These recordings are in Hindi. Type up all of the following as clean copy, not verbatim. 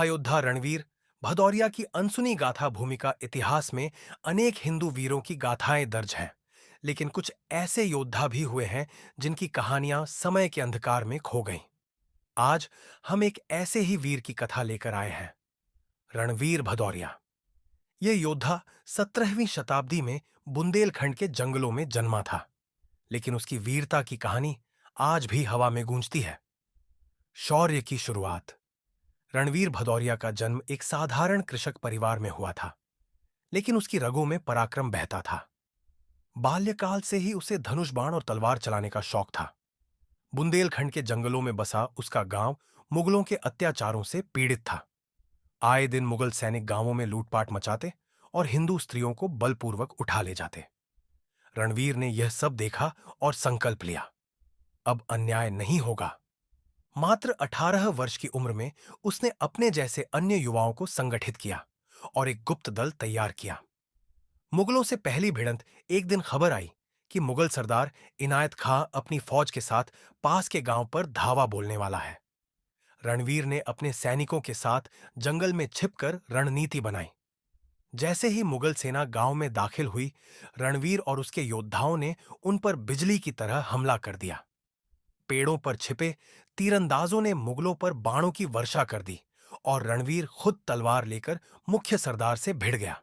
महायोद्धा रणवीर भदौरिया की अनसुनी गाथा भूमिका इतिहास में अनेक हिंदू वीरों की गाथाएं दर्ज हैं। लेकिन कुछ ऐसे योद्धा भी हुए हैं जिनकी कहानियां समय के अंधकार में खो गईं। आज हम एक ऐसे ही वीर की कथा लेकर आए हैं, रणवीर भदौरिया। ये योद्धा 17वीं शताब्दी में बुंदेलखंड के जंगलों में जन्मा था, लेकिन उसकी वीरता की कहानी आज भी हवा में गूंजती है। शौर्य की शुरुआत। रणवीर भदौरिया का जन्म एक साधारण कृषक परिवार में हुआ था, लेकिन उसकी रगों में पराक्रम बहता था। बाल्यकाल से ही उसे धनुष बाण और तलवार चलाने का शौक था। बुंदेलखंड के जंगलों में बसा उसका गांव मुगलों के अत्याचारों से पीड़ित था। आए दिन मुगल सैनिक गांवों में लूटपाट मचाते और हिंदू स्त्रियों को बलपूर्वक उठा ले जाते। रणवीर ने यह सब देखा और संकल्प लिया, अब अन्याय नहीं होगा। मात्र 18 वर्ष की उम्र में उसने अपने जैसे अन्य युवाओं को संगठित किया और एक गुप्त दल तैयार किया। मुगलों से पहली भिड़ंत एक दिन खबर आई कि मुगल सरदार इनायत खां अपनी फौज के साथ पास के गांव पर धावा बोलने वाला है। रणवीर ने अपने सैनिकों के साथ जंगल में छिपकर रणनीति बनाई। जैसे ही मुगल सेना गांव में दाखिल हुई, रणवीर और उसके योद्धाओं ने उन पर बिजली की तरह हमला कर दिया। पेड़ों पर छिपे तीरंदाजों ने मुगलों पर बाणों की वर्षा कर दी और रणवीर खुद तलवार लेकर मुख्य सरदार से भिड़ गया।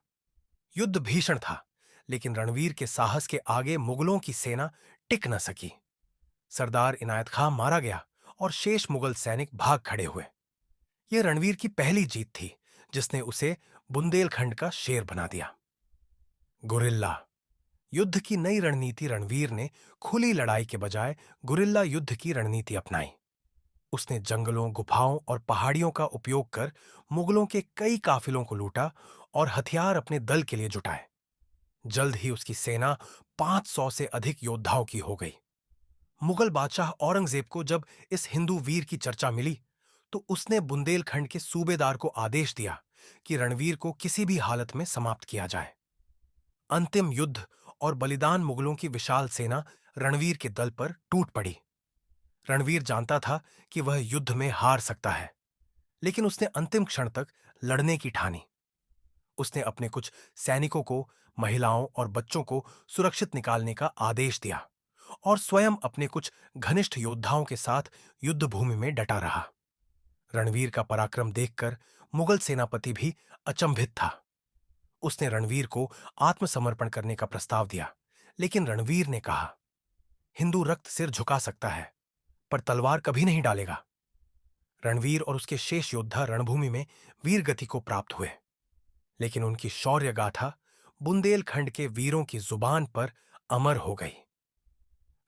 युद्ध भीषण था, लेकिन रणवीर के साहस के आगे मुगलों की सेना टिक न सकी। सरदार इनायत खां मारा गया और शेष मुगल सैनिक भाग खड़े हुए। यह रणवीर की पहली जीत थी, जिसने उसे बुंदेलखंड का शेर बना दिया। गुरिल्ला युद्ध की नई रणनीति। रणवीर ने खुली लड़ाई के बजाय गुरिल्ला युद्ध की रणनीति अपनाई। उसने जंगलों, गुफाओं और पहाड़ियों का उपयोग कर मुगलों के कई काफिलों को लूटा और हथियार अपने दल के लिए जुटाए। जल्द ही उसकी सेना 500 से अधिक योद्धाओं की हो गई। मुगल बादशाह औरंगजेब को जब इस हिंदू वीर की चर्चा मिली, तो उसने बुंदेलखंड के सूबेदार को आदेश दिया कि रणवीर को किसी भी हालत में समाप्त किया जाए। अंतिम युद्ध और बलिदान। मुगलों की विशाल सेना रणवीर के दल पर टूट पड़ी। रणवीर जानता था कि वह युद्ध में हार सकता है, लेकिन उसने अंतिम क्षण तक लड़ने की ठानी। उसने अपने कुछ सैनिकों को, महिलाओं और बच्चों को सुरक्षित निकालने का आदेश दिया और स्वयं अपने कुछ घनिष्ठ योद्धाओं के साथ युद्ध भूमि में डटा रहा। रणवीर का पराक्रम देखकर मुगल सेनापति भी अचंभित था। उसने रणवीर को आत्मसमर्पण करने का प्रस्ताव दिया, लेकिन रणवीर ने कहा, हिंदू रक्त सिर झुका सकता है, पर तलवार कभी नहीं डालेगा। रणवीर और उसके शेष योद्धा रणभूमि में वीर गति को प्राप्त हुए, लेकिन उनकी शौर्य गाथा बुंदेलखंड के वीरों की जुबान पर अमर हो गई।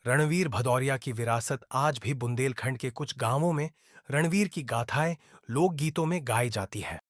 रणवीर भदौरिया की विरासत आज भी बुंदेलखंड के कुछ गांवों में रणवीर की गाथाएं लोकगीतों में गाई जाती हैं।